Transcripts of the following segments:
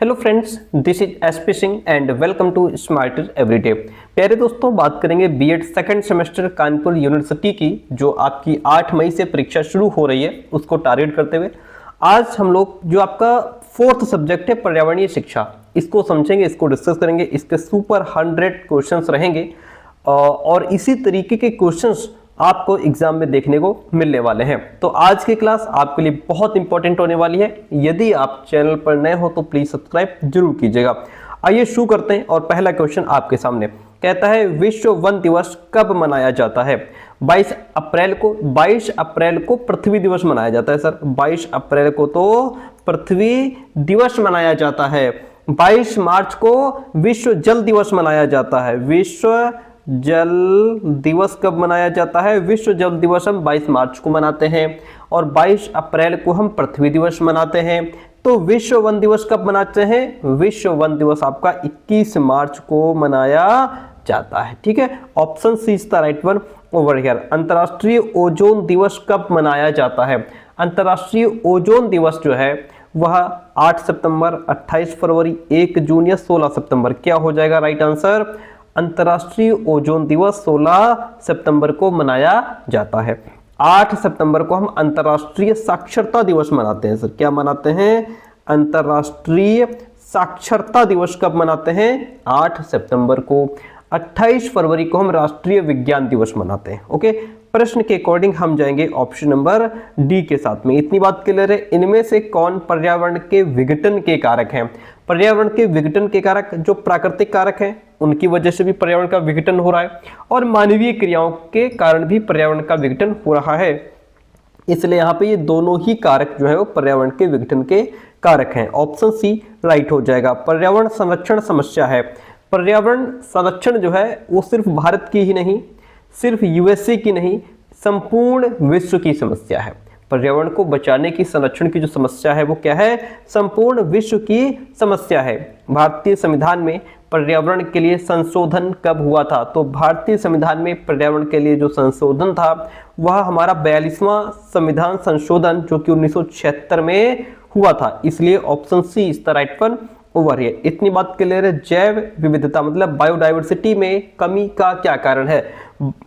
Hello friends, this is SP Singh and welcome to smarter everyday. प्यारे दोस्तों, बात करेंगे BEd second semester Kanpur university की, जो आपकी 8 मई से परीक्षा शुरू हो रही है, उसको टारगेट करते हुए आज हम लोग जो आपका फोर्थ सब्जेक्ट है पर्यावरणीय शिक्षा, इसको समझेंगे, इसको डिस्कस करेंगे। इसके सुपर 100 क्वेश्चंस रहेंगे और इसी तरीके के क्वेश्चंस आपको एग्जाम में देखने को मिलने वाले हैं। तो आज की क्लास आपके लिए बहुत इंपॉर्टेंट होने वाली है। यदि आप चैनल पर नए हो तो प्लीज सब्सक्राइब जरूर कीजिएगा। आइए शुरू करते हैं और पहला क्वेश्चन आपके सामने कहता है, विश्व वन दिवस कब मनाया जाता है? 22 अप्रैल को पृथ्वी दिवस मनाया जाता है। सर 22 अप्रैल को तो पृथ्वी दिवस मनाया जाता है। 22 मार्च को विश्व जल दिवस मनाया जाता है। विश्व जल दिवस कब मनाया जाता है? विश्व जल दिवस हम 22 मार्च को मनाते हैं और 22 अप्रैल को हम पृथ्वी दिवस मनाते हैं। तो विश्व वन दिवस कब मनाते हैं? विश्व वन दिवस आपका 21 मार्च को मनाया जाता है। ठीक है, option C is the right one over here. अंतरराष्ट्रीय ओजोन दिवस कब मनाया जाता है? अंतरराष्ट्रीय ओजोन दिवस जो है वह 8 सितंबर, 28 फरवरी, 1 जून या 16 सितंबर, क्या हो जाएगा राइट आंसर? अंतरराष्ट्रीय ओजोन दिवस 16 सितंबर को मनाया जाता है। 8 सितंबर को हम अंतरराष्ट्रीय साक्षरता दिवस मनाते हैं। सर क्या मनाते हैं? अंतरराष्ट्रीय साक्षरता दिवस कब मनाते हैं? 8 सितंबर को। 28 फरवरी को हम राष्ट्रीय विज्ञान दिवस मनाते हैं। ओके, प्रश्न के अकॉर्डिंग हम जाएंगे ऑप्शन नंबर डी के साथ में। इतनी बात क्लियर है। इनमें से कौन पर्यावरण के विघटन के कारक हैं? पर्यावरण के विघटन के कारक जो प्राकृतिक कारक हैं, उनकी वजह से भी पर्यावरण का विघटन हो रहा है और मानवीय क्रियाओं के कारण भी पर्यावरण का विघटन हो रहा है। इसलिए यहाँ पे ये दोनों ही कारक जो है वो पर्यावरण के विघटन के कारक हैं। ऑप्शन सी राइट हो जाएगा। पर्यावरण संरक्षण समस्या है। पर्यावरण संरक्षण जो है वो सिर्फ भारत की ही नहीं, सिर्फ यूएसए की नहीं, संपूर्ण विश्व की समस्या है। पर्यावरण को बचाने की, संरक्षण की जो समस्या है वो क्या है? संपूर्ण विश्व की समस्या है। भारतीय संविधान में पर्यावरण के लिए संशोधन कब हुआ था? तो भारतीय संविधान में पर्यावरण के लिए जो संशोधन था वह हमारा 42वां संविधान संशोधन जो कि 1976 में हुआ था। इसलिए option C is the right one over here. इतनी बात क्लियर है। जैव विविधता मतलब बायोडाइवर्सिटी में कमी का क्या कारण है?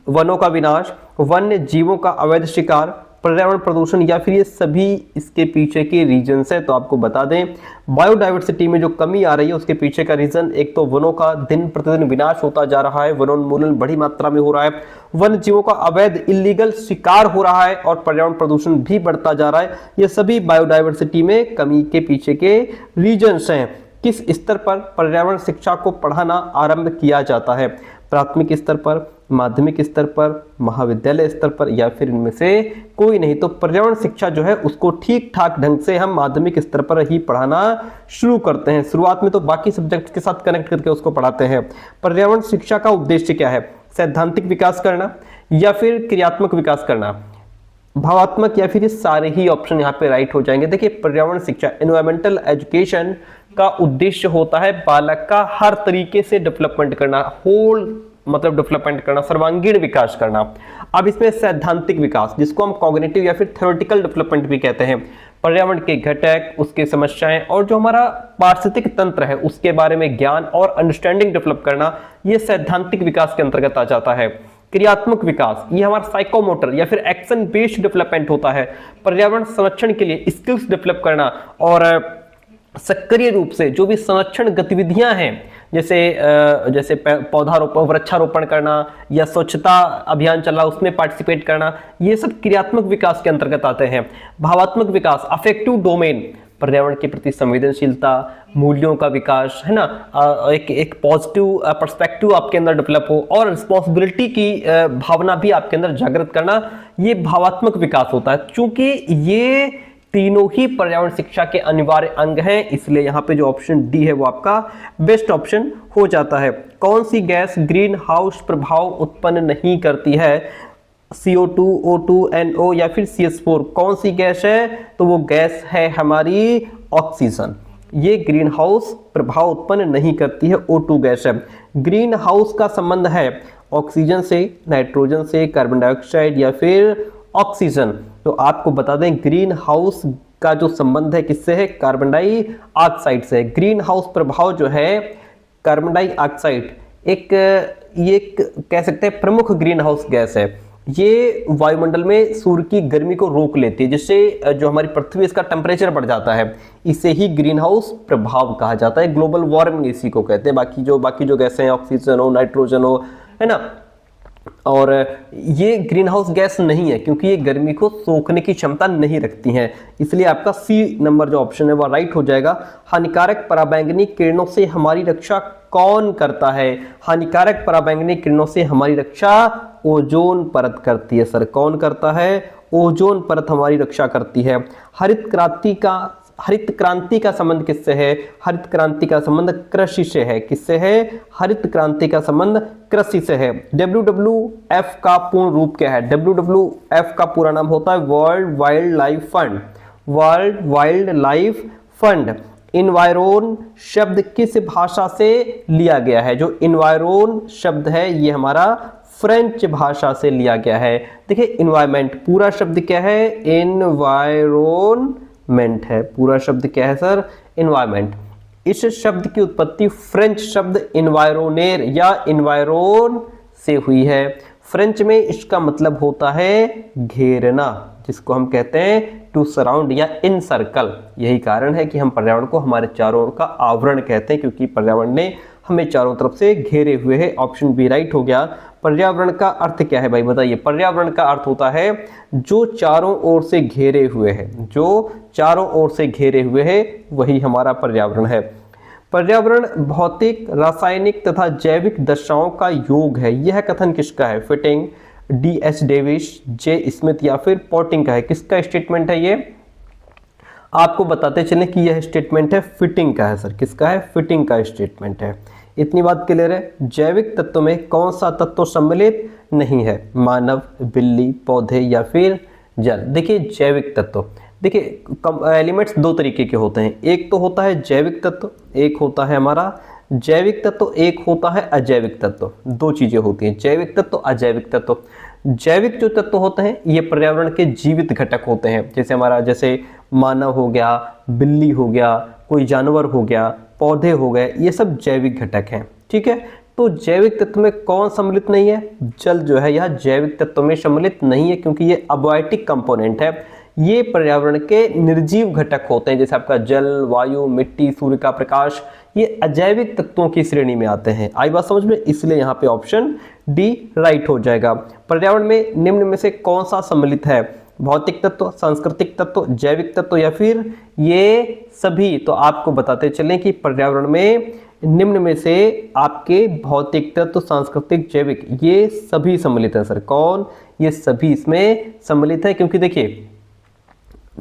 वनों का विनाश, वन्य जीवों का अवैध शिकार, पर्यावरण प्रदूषण या फिर ये सभी इसके पीछे के रीजन्स है। तो आपको बता दें, बायोडाइवर्सिटी में जो कमी आ रही है उसके पीछे का रीजन एक तो वनों का दिन प्रतिदिन विनाश होता जा रहा है, वनोन्मूलन बड़ी मात्रा में हो रहा है, वन्य जीवों का अवैध इलीगल शिकार हो रहा है और पर्यावरण प्रदूषण भी बढ़ता जा रहा है। ये सभी बायोडाइवर्सिटी में कमी के पीछे के रीजन्स हैं। किस स्तर पर पर्यावरण शिक्षा को पढ़ाना आरंभ किया जाता है? प्राथमिक स्तर पर, माध्यमिक स्तर पर, महाविद्यालय स्तर पर या फिर इनमें से कोई नहीं? तो पर्यावरण शिक्षा जो है उसको ठीक ठाक ढंग से हम माध्यमिक स्तर पर ही पढ़ाना शुरू करते हैं। शुरुआत में तो बाकी सब्जेक्ट के साथ कनेक्ट करके उसको पढ़ाते हैं। पर्यावरण शिक्षा का उद्देश्य क्या है? सैद्धांतिक विकास करना या फिर क्रियात्मक विकास करना, भावात्मक, या फिर ये सारे ही ऑप्शन यहाँ पे राइट हो जाएंगे। देखिए, पर्यावरण शिक्षा एनवायरमेंटल एजुकेशन का उद्देश्य होता है बालक का हर तरीके से डेवलपमेंट करना, होल मतलब डेवलपमेंट करना, सर्वांगीण विकास करना। अब इसमें सैद्धांतिक विकास, जिसको हम कॉग्निटिव या फिर थ्योरेटिकल डेवलपमेंट भी कहते हैं, पर्यावरण के घटक, उसके समस्याएं और जो हमारा पारिस्थितिक तंत्र है उसके बारे में ज्ञान और अंडरस्टैंडिंग डेवलप करना, ये सैद्धांतिक विकास के अंतर्गत आ जाता है। क्रियात्मक विकास ये हमारा साइकोमोटर या फिर एक्शन बेस्ड डेवलपमेंट होता है। पर्यावरण संरक्षण के लिए स्किल्स डेवलप करना और सक्रिय रूप से जो भी संरक्षण गतिविधियां हैं, जैसे पौधारोपण, वृक्षारोपण करना या स्वच्छता अभियान चला उसमें पार्टिसिपेट करना, ये सब क्रियात्मक विकास के अंतर्गत आते हैं। भावात्मक विकास अफेक्टिव डोमेन, पर्यावरण के प्रति संवेदनशीलता, मूल्यों का विकास, है ना, एक पॉजिटिव पर्सपेक्टिव आपके अंदर डेवलप हो और रिस्पॉन्सिबिलिटी की भावना भी आपके अंदर जागृत करना, ये भावात्मक विकास होता है। चूंकि ये तीनों ही पर्यावरण शिक्षा के अनिवार्य अंग हैं, इसलिए यहाँ पे जो ऑप्शन डी है वो आपका बेस्ट ऑप्शन हो जाता है। कौन सी गैस ग्रीन हाउस प्रभाव उत्पन्न नहीं करती है? CO2, O2, NO या फिर CH4, कौन सी गैस है? तो वो गैस है हमारी ऑक्सीजन। ये ग्रीन हाउस प्रभाव उत्पन्न नहीं करती है, O2 गैस है। ग्रीन हाउस का संबंध है ऑक्सीजन से, नाइट्रोजन से, कार्बन डाइऑक्साइड या फिर ऑक्सीजन। तो आपको बता दें ग्रीन हाउस का जो संबंध है किससे है, कार्बन डाइऑक्साइड से। ग्रीन हाउस प्रभाव जो है कार्बन डाइऑक्साइड ये कह सकते हैं प्रमुख ग्रीन हाउस गैस है। ये वायुमंडल में सूर्य की गर्मी को रोक लेती है, जिससे जो हमारी पृथ्वी है इसका टेम्परेचर बढ़ जाता है। इसे ही ग्रीन हाउस प्रभाव कहा जाता है। ग्लोबल वार्मिंग इसी को कहते हैं। बाकी जो गैसें हैं, ऑक्सीजन हो, नाइट्रोजन हो, है ना, और ये ग्रीन हाउस गैस नहीं है क्योंकि ये गर्मी को सोखने की क्षमता नहीं रखती हैं। इसलिए आपका सी नंबर जो ऑप्शन है वो राइट हो जाएगा। हानिकारक पराबैंगनी किरणों से हमारी रक्षा कौन करता है? हानिकारक पराबैंगनी किरणों से हमारी रक्षा ओजोन परत करती है। सर कौन करता है? ओजोन परत हमारी रक्षा करती है। हरित क्रांति का संबंध किससे है? हरित क्रांति का संबंध कृषि से है। किससे है? हरित क्रांति का संबंध कृषि से है। WWF का पूर्ण रूप क्या है? WWF का पूरा नाम होता है world wildlife fund. World wildlife fund. Environ शब्द किस भाषा से लिया गया है? जो इन्वायरोन शब्द है ये हमारा फ्रेंच भाषा से लिया गया है। देखिए इन्वायरमेंट पूरा शब्द क्या है? इन्वायरोनमेंट है। पूरा शब्द क्या है सर? इन्वायरमेंट। इस शब्द की उत्पत्ति फ्रेंच शब्द इन्वायरोनेर या इन्वायरोन से हुई है। फ्रेंच में इसका मतलब होता है घेरना, जिसको हम कहते हैं टू सराउंड या इन सर्कल। यही कारण है कि हम पर्यावरण को हमारे चारों ओर का आवरण कहते हैं, क्योंकि पर्यावरण ने हमें चारों तरफ से घेरे हुए है। ऑप्शन बी राइट हो गया। पर्यावरण का अर्थ क्या है भाई बताइए? पर्यावरण का अर्थ होता है जो चारों ओर से घेरे हुए है। जो चारों ओर से घेरे हुए है वही हमारा पर्यावरण है। पर्यावरण भौतिक, रासायनिक तथा जैविक दशाओं का योग है। यह कथन किसका है? Fitting, D.H. डेविस, जे स्मिथ या फिर पॉटिंग का है। किसका स्टेटमेंट है ये? आपको बताते चलें कि यह स्टेटमेंट है फिटिंग का है। सर किसका है? फिटिंग का स्टेटमेंट है। इतनी बात क्लियर है। जैविक तत्व में कौन सा तत्व सम्मिलित नहीं है? मानव, बिल्ली, पौधे या फिर जल। देखिए जैविक तत्व, देखिए एलिमेंट्स दो तरीके के होते हैं। एक तो होता है जैविक तत्व, एक होता है हमारा जैविक तत्व, एक होता है अजैविक तत्व। दो चीजें होती हैं, जैविक तत्व, अजैविक तत्व। जैविक जो तत्व होते हैं ये पर्यावरण के जीवित घटक होते हैं। जैसे मानव हो गया, बिल्ली हो गया, कोई जानवर हो गया, पौधे हो गए, ये सब जैविक घटक हैं। ठीक है, तो जैविक तत्व में कौन सम्मिलित नहीं है? जल जो है यह जैविक तत्व में सम्मिलित नहीं है, क्योंकि ये अबायोटिक कंपोनेंट है। ये पर्यावरण के निर्जीव घटक होते हैं, जैसे आपका जल, वायु, मिट्टी, सूर्य का प्रकाश, ये अजैविक तत्वों की श्रेणी में आते हैं। आई बात समझ में? इसलिए यहाँ पे ऑप्शन डी राइट हो जाएगा। पर्यावरण में निम्न में से कौन सा सम्मिलित है? भौतिक तत्व, सांस्कृतिक तत्व, जैविक तत्व या फिर ये सभी? तो आपको बताते चलें कि पर्यावरण में निम्न में से आपके भौतिक तत्व, सांस्कृतिक, जैविक ये सभी सम्मिलित है। सर कौन? ये सभी इसमें सम्मिलित है, क्योंकि देखिए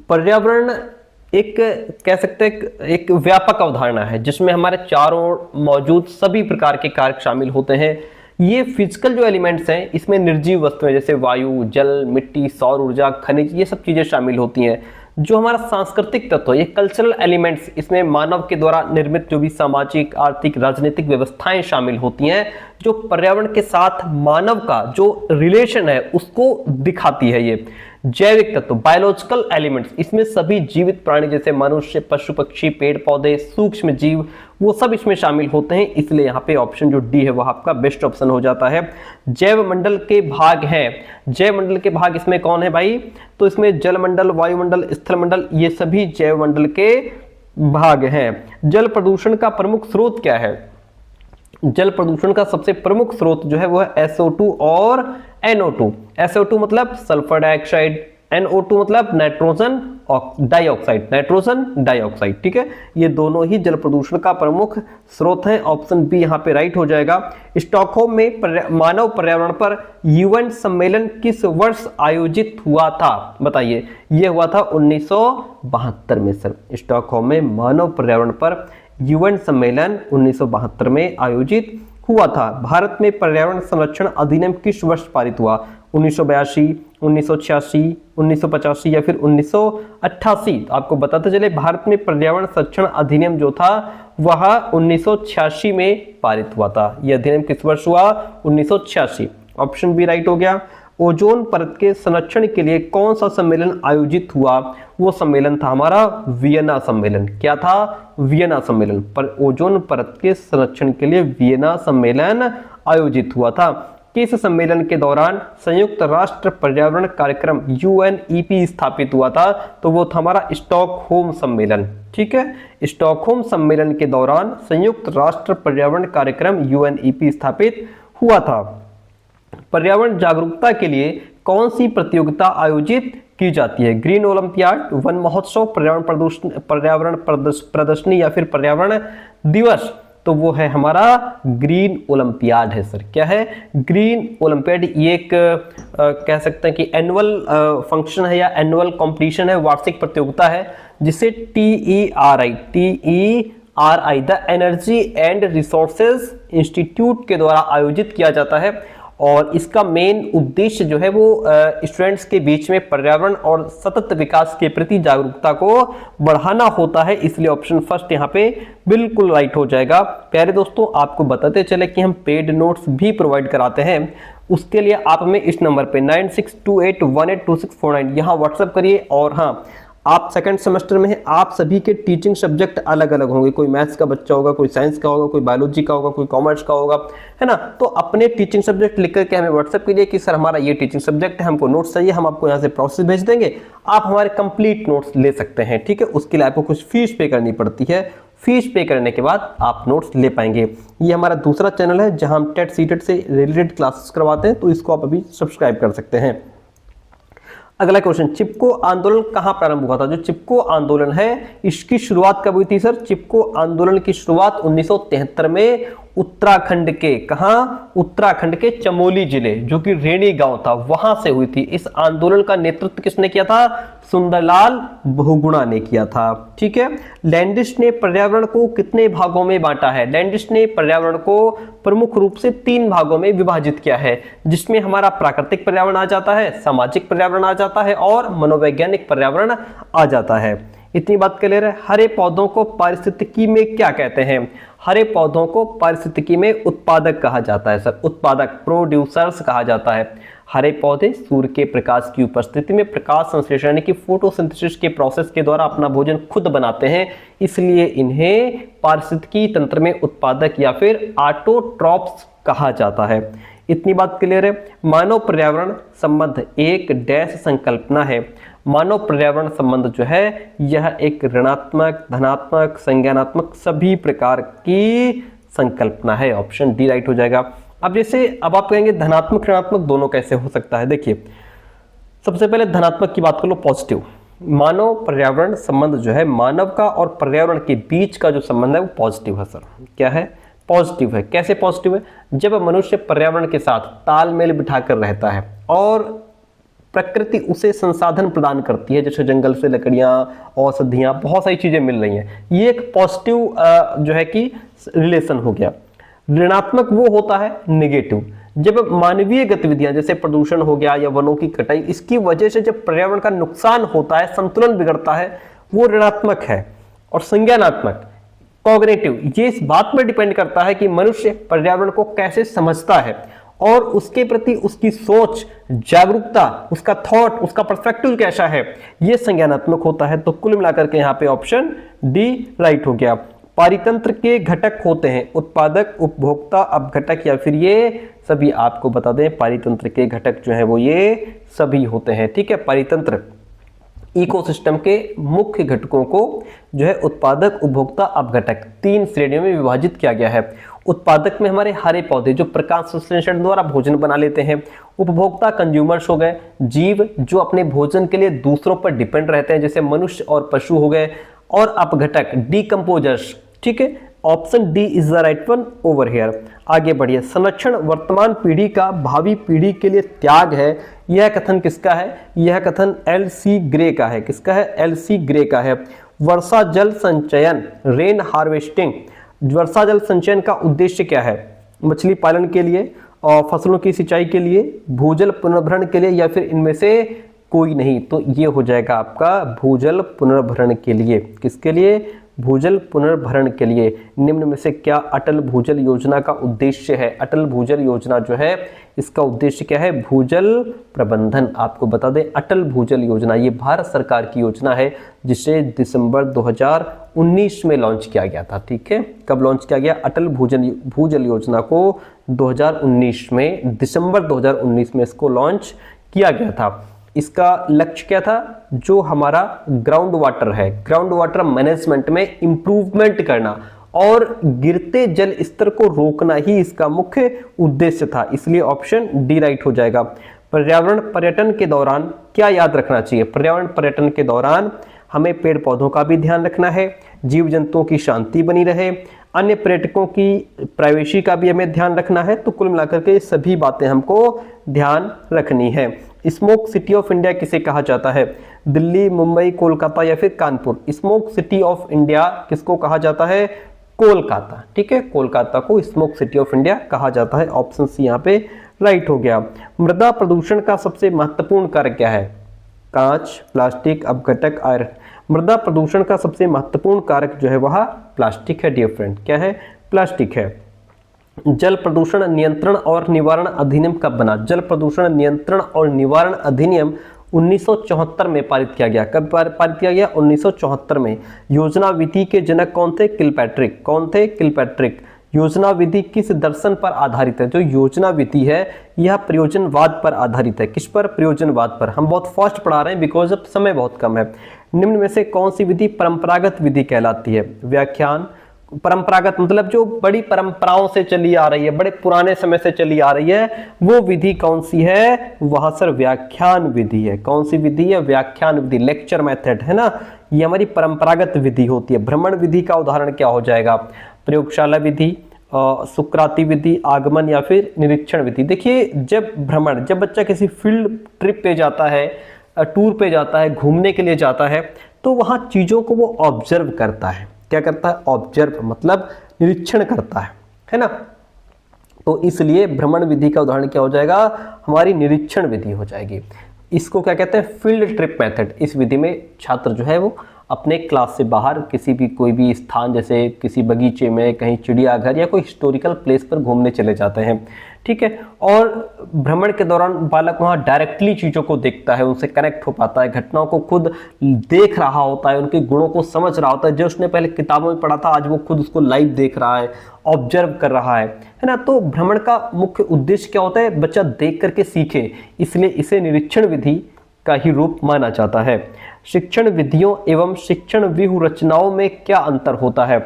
पर्यावरण एक कह सकते हैं एक व्यापक अवधारणा है जिसमें हमारे चारों ओर मौजूद सभी प्रकार के कारक शामिल होते हैं। ये फिजिकल जो एलिमेंट्स हैं इसमें निर्जीव वस्तुएं जैसे वायु, जल, मिट्टी, सौर ऊर्जा, खनिज, ये सब चीजें शामिल होती हैं। जो हमारा सांस्कृतिक तत्व, ये कल्चरल एलिमेंट्स, इसमें मानव के द्वारा निर्मित जो भी सामाजिक, आर्थिक, राजनीतिक व्यवस्थाएं शामिल होती हैं, जो पर्यावरण के साथ मानव का जो रिलेशन है उसको दिखाती है। ये जैविक तत्व, बायोलॉजिकल एलिमेंट्स, इसमें सभी जीवित प्राणी जैसे मनुष्य, पशु पक्षी, पेड़ पौधे, सूक्ष्म जीव, वो सब इसमें शामिल होते हैं। इसलिए यहाँ पे ऑप्शन जो डी है वह आपका बेस्ट ऑप्शन हो जाता है। जैव मंडल के भाग हैं। जैव मंडल के भाग इसमें कौन है भाई? तो इसमें जलमंडल, वायुमंडल, स्थलमंडल, ये सभी जैव मंडल के भाग हैं। जल प्रदूषण का प्रमुख स्रोत क्या है? जल प्रदूषण का सबसे प्रमुख स्रोत जो है वो है SO2 और NO2। SO2 मतलब सल्फर डाइऑक्साइड, NO2 मतलब नाइट्रोजन डाइऑक्साइड, नाइट्रोजन डाइऑक्साइड। ठीक है, ये दोनों ही जल प्रदूषण का प्रमुख स्रोत हैं। ऑप्शन बी यहाँ पे राइट हो जाएगा। स्टॉकहोम में मानव पर्यावरण पर UN सम्मेलन किस वर्ष आयोजित हुआ था? बताइए। ये हुआ था 1972 में। सर स्टॉकहोम में मानव पर्यावरण पर UN सम्मेलन 1972 में आयोजित हुआ था। भारत में पर्यावरण संरक्षण अधिनियम किस वर्ष पारित हुआ? 1982, 1986, 1985 या फिर 1988? आपको बताते चले भारत में पर्यावरण संरक्षण अधिनियम जो था वह 1986 में पारित हुआ था। यह अधिनियम किस वर्ष हुआ? 1986। ऑप्शन बी राइट हो गया। ओजोन परत के संरक्षण के लिए कौन सा सम्मेलन आयोजित हुआ? वो सम्मेलन था हमारा वियना सम्मेलन। क्या था? वियना सम्मेलन। पर ओजोन परत के संरक्षण के लिए वियना सम्मेलन आयोजित हुआ था। किस सम्मेलन के दौरान संयुक्त राष्ट्र पर्यावरण कार्यक्रम UNEP स्थापित हुआ था? तो वो था हमारा स्टॉकहोम सम्मेलन। ठीक है, स्टॉकहोम सम्मेलन के दौरान संयुक्त राष्ट्र पर्यावरण कार्यक्रम UNEP स्थापित हुआ था। पर्यावरण जागरूकता के लिए कौन सी प्रतियोगिता आयोजित की जाती है? ग्रीन ओलंपियाड, वन महोत्सव, पर्यावरण प्रदर्शनी या फिर पर्यावरण दिवस? तो वो है हमारा ग्रीन ओलंपियाड है सर। क्या है? Green olympiad. ये एक कह सकते हैं कि एनुअल फंक्शन है या एनुअल कॉम्पिटिशन है, वार्षिक प्रतियोगिता है, जिसे TERI the energy and resources institute के द्वारा आयोजित किया जाता है। और इसका मेन उद्देश्य जो है वो स्टूडेंट्स के बीच में पर्यावरण और सतत विकास के प्रति जागरूकता को बढ़ाना होता है। इसलिए ऑप्शन फर्स्ट यहाँ पे बिल्कुल राइट हो जाएगा। प्यारे दोस्तों, आपको बताते चले कि हम पेड नोट्स भी प्रोवाइड कराते हैं। उसके लिए आप हमें इस नंबर पे 9628182649 यहाँ व्हाट्सएप करिए। और हाँ, आप सेकंड सेमेस्टर में हैं, आप सभी के टीचिंग सब्जेक्ट अलग अलग होंगे। कोई मैथ्स का बच्चा होगा, कोई साइंस का होगा, कोई बायोलॉजी का होगा, कोई कॉमर्स का होगा, है ना। तो अपने टीचिंग सब्जेक्ट लिख करके हमें व्हाट्सएप कीजिए कि सर हमारा ये टीचिंग सब्जेक्ट है, हमको नोट्स चाहिए, हम आपको यहाँ से प्रोसेस भेज देंगे, आप हमारे कंप्लीट नोट्स ले सकते हैं। ठीक है, उसके लिए आपको कुछ फीस पे करनी पड़ती है। फीस पे करने के बाद आप नोट्स ले पाएंगे। ये हमारा दूसरा चैनल है जहां हम टेट सीटेट से रिलेटेड क्लासेस करवाते हैं, तो इसको आप अभी सब्सक्राइब कर सकते हैं। अगला क्वेश्चन, चिपको आंदोलन कहां प्रारंभ हुआ था? जो चिपको आंदोलन है इसकी शुरुआत कब हुई थी सर? चिपको आंदोलन की शुरुआत 1973 में उत्तराखंड के, कहां? उत्तराखंड के चमोली जिले, जो कि रेणी गांव था, वहां से हुई थी। इस आंदोलन का नेतृत्व किसने किया था? सुंदरलाल बहुगुणा ने किया था। ठीक है, लैंडिस ने पर्यावरण को कितने भागों में बांटा है? लैंडिस ने पर्यावरण को प्रमुख रूप से 3 भागों में विभाजित किया है, जिसमें हमारा प्राकृतिक पर्यावरण आ जाता है, सामाजिक पर्यावरण आ जाता है और मनोवैज्ञानिक पर्यावरण आ जाता है। इतनी बात क्लियर है। हरे पौधों को पारिस्थितिकी में क्या कहते हैं? हरे पौधों को पारिस्थितिकी में उत्पादक कहा जाता है सर। उत्पादक, प्रोड्यूसर्स कहा जाता है। हरे पौधे सूर्य के प्रकाश की उपस्थिति में प्रकाश संश्लेषण यानी कि फोटोसिंथेसिस के प्रोसेस के द्वारा अपना भोजन खुद बनाते हैं, इसलिए इन्हें पारिस्थितिकी तंत्र में उत्पादक या फिर ऑटोट्रॉप्स कहा जाता है। इतनी बात क्लियर है। मानव पर्यावरण संबंध एक डैश संकल्पना है। मानव पर्यावरण संबंध जो है यह एक ऋणात्मक, धनात्मक, संज्ञानात्मक सभी प्रकार की संकल्पना है। ऑप्शन डी राइट हो जाएगा। अब जैसे अब आप कहेंगे धनात्मक ऋणात्मक दोनों कैसे हो सकता है? देखिए, सबसे पहले धनात्मक की बात कर लो, पॉजिटिव। मानव पर्यावरण संबंध जो है, मानव का और पर्यावरण के बीच का जो संबंध है वो पॉजिटिव है सर। क्या है? पॉजिटिव है। कैसे पॉजिटिव है? जब मनुष्य पर्यावरण के साथ तालमेल बिठाकर रहता है और प्रकृति उसे संसाधन प्रदान करती है, जैसे जंगल से लकड़ियां, औषधियां, बहुत सारी चीजें मिल रही हैं, ये एक पॉजिटिव जो है कि रिलेशन हो गया। ऋणात्मक वो होता है नेगेटिव, जब मानवीय गतिविधियां जैसे प्रदूषण हो गया या वनों की कटाई, इसकी वजह से जब पर्यावरण का नुकसान होता है, संतुलन बिगड़ता है, वो ऋणात्मक है। और संज्ञानात्मक, कॉग्निटिव, ये इस बात पर डिपेंड करता है कि मनुष्य पर्यावरण को कैसे समझता है और उसके प्रति उसकी सोच, जागरूकता, उसका थॉट, उसका पर्सपेक्टिव कैसा है, ये संज्ञानात्मक होता है। तो कुल मिलाकर के यहाँ पे ऑप्शन डी राइट हो गया। पारितंत्र के घटक होते हैं उत्पादक, उपभोक्ता, अपघटक या फिर ये सभी। आपको बता दें पारितंत्र के घटक जो है वो ये सभी होते हैं। ठीक है, पारितंत्र इकोसिस्टम के मुख्य घटकों को जो है उत्पादक, उपभोक्ता, अपघटक 3 श्रेणियों में विभाजित किया गया है। उत्पादक में हमारे हरे पौधे जो प्रकाश संश्लेषण द्वारा भोजन बना लेते हैं। उपभोक्ता कंज्यूमर्स हो गए, जीव जो अपने भोजन के लिए दूसरों पर डिपेंड रहते हैं, जैसे मनुष्य और पशु हो गए। और अपघटक डीकंपोजर्स। ठीक है, option D is the right one over here. आगे बढ़िए। संरक्षण वर्तमान पीढ़ी का भावी पीढ़ी के लिए त्याग है, यह कथन किसका है? यह कथन एल.सी. ग्रे का है। किसका है? एल.सी. ग्रे का है। वर्षा जल संचयन, रेन हार्वेस्टिंग, वर्षा जल संचयन का उद्देश्य क्या है? मछली पालन के लिए और फसलों की सिंचाई के लिए, भूजल पुनर्भरण के लिए या फिर इनमें से कोई नहीं? तो ये हो जाएगा आपका भूजल पुनर्भरण के लिए। किसके लिए? भूजल पुनर्भरण के लिए निम्न में से क्या अटल भूजल योजना का उद्देश्य है? अटल भूजल योजना जो है इसका उद्देश्य क्या है? भूजल प्रबंधन। आपको बता दें अटल भूजल योजना ये भारत सरकार की योजना है जिसे दिसंबर 2019 में लॉन्च किया गया था। ठीक है, कब लॉन्च किया गया? अटल भूजल योजना को 2019 में, दिसंबर 2019 में इसको लॉन्च किया गया था। इसका लक्ष्य क्या था? जो हमारा ग्राउंड वाटर है, ग्राउंड वाटर मैनेजमेंट में इंप्रूवमेंट करना और गिरते जल स्तर को रोकना ही इसका मुख्य उद्देश्य था। इसलिए ऑप्शन डी राइट हो जाएगा। पर्यावरण पर्यटन के दौरान क्या याद रखना चाहिए? पर्यावरण पर्यटन के दौरान हमें पेड़ पौधों का भी ध्यान रखना है, जीव जंतुओं की शांति बनी रहे, अन्य पर्यटकों की प्राइवेसी का भी हमें ध्यान रखना है। तो कुल मिलाकर के सभी बातें हमको ध्यान रखनी है। स्मोक सिटी ऑफ इंडिया किसे कहा जाता है? दिल्ली, मुंबई, कोलकाता या फिर Kanpur? Smoke city of India किसको कहा जाता है? कोलकाता। ठीक है, कोलकाता को स्मोक सिटी ऑफ इंडिया कहा जाता है। ऑप्शन सी यहाँ पे राइट हो गया। मृदा प्रदूषण का सबसे महत्वपूर्ण कारक क्या है? कांच, प्लास्टिक, अपघटक, आयरन। मृदा प्रदूषण का सबसे महत्वपूर्ण कारक जो है वह प्लास्टिक है डियर फ्रेंड। क्या है? प्लास्टिक है। जल प्रदूषण नियंत्रण और निवारण अधिनियम कब बना? जल प्रदूषण नियंत्रण और निवारण अधिनियम 1974 में पारित किया गया। कब पारित किया गया? 1974 में। योजना विधि के जनक कौन थे? किलपैट्रिक। कौन थे? किलपैट्रिक। योजना विधि किस दर्शन पर आधारित है? जो योजना विधि है यह प्रयोजनवाद पर आधारित है। किस पर? प्रयोजनवाद पर। हम बहुत फास्ट पढ़ा रहे हैं बिकॉज अब समय बहुत कम है। निम्न में से कौन सी विधि परंपरागत विधि कहलाती है? व्याख्यान। परंपरागत मतलब जो बड़ी परंपराओं से चली आ रही है, बड़े पुराने समय से चली आ रही है, वो विधि कौन सी है? वह सर व्याख्यान विधि है। कौन सी विधि है? व्याख्यान विधि, लेक्चर मेथड है ना, ये हमारी परंपरागत विधि होती है। भ्रमण विधि का उदाहरण क्या हो जाएगा? प्रयोगशाला विधि, सुक्राती विधि, आगमन या फिर निरीक्षण विधि। देखिए जब भ्रमण, जब बच्चा किसी फील्ड ट्रिप पे जाता है, टूर पे जाता है, घूमने के लिए जाता है, तो वहां चीजों को वो ऑब्जर्व करता है। क्या करता है? ऑब्जर्व मतलब निरीक्षण करता है ना। तो इसलिए भ्रमण विधि का उदाहरण क्या हो जाएगा? हमारी निरीक्षण विधि हो जाएगी। इसको क्या कहते हैं? Field trip method. इस विधि में छात्र जो है वो अपने क्लास से बाहर किसी भी कोई भी स्थान, जैसे किसी बगीचे में, कहीं चिड़ियाघर या कोई हिस्टोरिकल प्लेस पर घूमने चले जाते हैं। ठीक है, और भ्रमण के दौरान बालक वहाँ डायरेक्टली चीज़ों को देखता है, उनसे कनेक्ट हो पाता है, घटनाओं को खुद देख रहा होता है, उनके गुणों को समझ रहा होता है। जो उसने पहले किताबों में पढ़ा था आज वो खुद उसको लाइव देख रहा है, ऑब्जर्व कर रहा है ना। तो भ्रमण का मुख्य उद्देश्य क्या होता है? बच्चा देख करके सीखे, इसलिए इसे निरीक्षण विधि का ही रूप माना जाता है। शिक्षण विधियों एवं शिक्षण व्यूह रचनाओं में क्या अंतर होता है?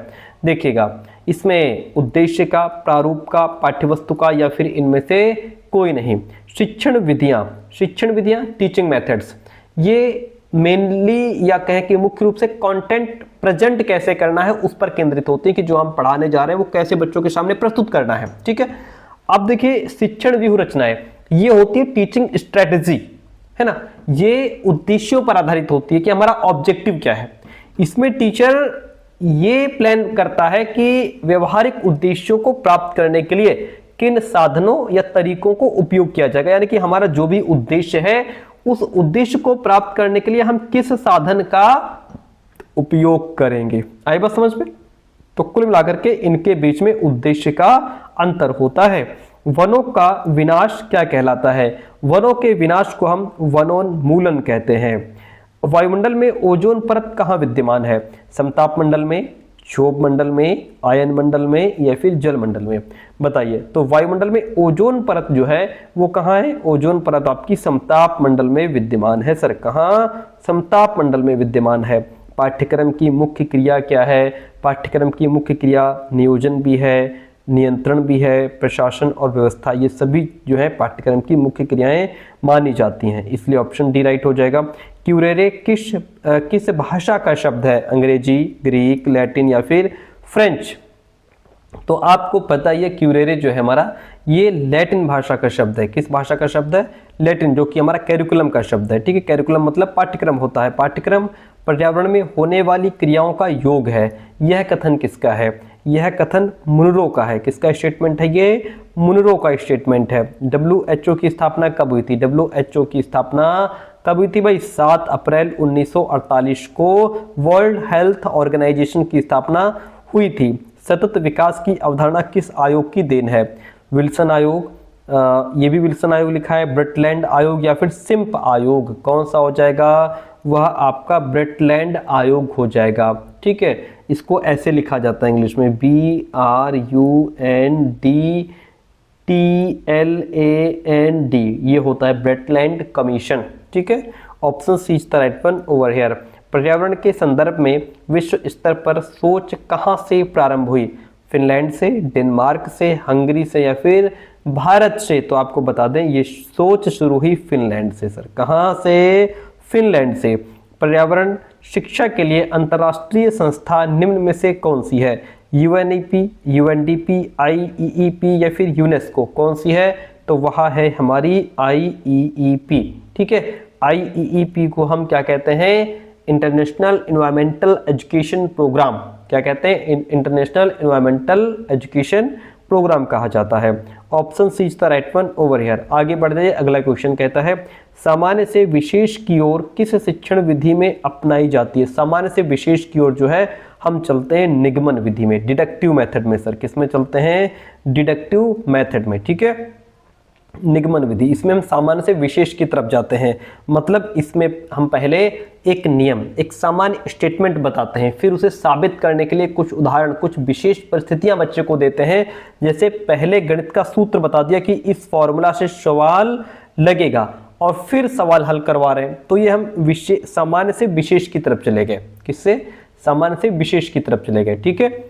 देखिएगा, इसमें उद्देश्य का, प्रारूप का, पाठ्यवस्तु का या फिर इनमें से कोई नहीं। शिक्षण विधियां टीचिंग मेथड्स, ये मेनली या कहें कि मुख्य रूप से कंटेंट प्रेजेंट कैसे करना है उस पर केंद्रित होती है कि जो हम पढ़ाने जा रहे हैं वो कैसे बच्चों के सामने प्रस्तुत करना है। ठीक है, अब देखिए शिक्षण व्यूह रचनाएं, ये होती है टीचिंग स्ट्रेटेजी, है ना। ये उद्देश्यों पर आधारित होती है कि हमारा ऑब्जेक्टिव क्या है। इसमें टीचर ये प्लान करता है कि व्यवहारिक उद्देश्यों को प्राप्त करने के लिए किन साधनों या तरीकों को उपयोग किया जाएगा, यानी कि हमारा जो भी उद्देश्य है उस उद्देश्य को प्राप्त करने के लिए हम किस साधन का उपयोग करेंगे। आई बात समझ में? तो कुल मिलाकर के इनके बीच में उद्देश्य का अंतर होता है। वनों का विनाश क्या कहलाता है? वनों के विनाश को हम वनोन्मूलन कहते हैं। वायुमंडल में ओजोन परत कहाँ विद्यमान है? समताप मंडल में, क्षोभ मंडल में, आयन मंडल में या फिर जल मंडल में? बताइए। तो वायुमंडल में ओजोन परत जो है वो कहाँ है? ओजोन परत आपकी समताप मंडल में विद्यमान है। सर कहाँ? समताप मंडल में विद्यमान है। पाठ्यक्रम की मुख्य क्रिया क्या है? पाठ्यक्रम की मुख्य क्रिया नियोजन भी है, नियंत्रण भी है, प्रशासन और व्यवस्था, ये सभी जो है पाठ्यक्रम की मुख्य क्रियाएं मानी जाती हैं। इसलिए ऑप्शन डी राइट हो जाएगा। क्यूरेरे किस भाषा का शब्द है? अंग्रेजी, ग्रीक, लैटिन या फिर फ्रेंच? तो आपको पता ही है क्यूरेरे जो है हमारा ये लैटिन भाषा का शब्द है। किस भाषा का शब्द है? लैटिन, जो कि हमारा कैरिकुलम का शब्द है। ठीक है, कैरिकुलम मतलब पाठ्यक्रम होता है। पाठ्यक्रम पर्यावरण में होने वाली क्रियाओं का योग है। यह कथन किसका है? यह कथन मुनरो का है। किसका स्टेटमेंट है? ये मुनरो का स्टेटमेंट है। WHO की स्थापना कब हुई थी? WHO की स्थापना कब हुई थी भाई? 7 अप्रैल 1948 को वर्ल्ड हेल्थ ऑर्गेनाइजेशन की स्थापना हुई थी। सतत विकास की अवधारणा किस आयोग की देन है? विल्सन आयोग, ये भी विल्सन आयोग लिखा है, ब्रटलैंड आयोग या फिर सिम्प आयोग? कौन सा हो जाएगा? वह आपका ब्रटलैंड आयोग हो जाएगा। ठीक है, इसको ऐसे लिखा जाता है इंग्लिश में, BRUNDTLAND, ये होता है ब्रटलैंड कमीशन। ठीक है, option C is the right one over here. पर्यावरण के संदर्भ में विश्व स्तर पर सोच कहाँ से प्रारंभ हुई? फिनलैंड से, डेनमार्क से, हंगरी से या फिर भारत से? तो आपको बता दें ये सोच शुरू हुई फिनलैंड से सर। कहाँ से? फिनलैंड से। पर्यावरण शिक्षा के लिए अंतर्राष्ट्रीय संस्था निम्न में से कौन सी है? UNEP, UNDP, IEEP या फिर यूनेस्को? कौन सी है? तो वह है हमारी IEEP। ठीक है, IEEP को हम क्या कहते हैं? International environmental education programme. क्या कहते हैं? इंटरनेशनल एनवायरमेंटल एजुकेशन प्रोग्राम कहा जाता है। Option C is the right one over here. आगे बढ़ जाइए, अगला क्वेश्चन कहता है सामान्य से विशेष की ओर किस शिक्षण विधि में अपनाई जाती है? सामान्य से विशेष की ओर जो है हम चलते हैं निगमन विधि में, डिडक्टिव मेथड में सर। किस में चलते हैं? डिडक्टिव मेथड में। ठीक है, निगमन विधि, इसमें हम सामान्य से विशेष की तरफ जाते हैं। मतलब इसमें हम पहले एक नियम, एक सामान्य स्टेटमेंट बताते हैं, फिर उसे साबित करने के लिए कुछ उदाहरण, कुछ विशेष परिस्थितियां बच्चे को देते हैं। जैसे पहले गणित का सूत्र बता दिया कि इस फॉर्मूला से सवाल लगेगा और फिर सवाल हल करवा रहे हैं, तो ये हम सामान्य से विशेष की तरफ चले गए। किससे? सामान्य से विशेष की तरफ चले गए। ठीक है,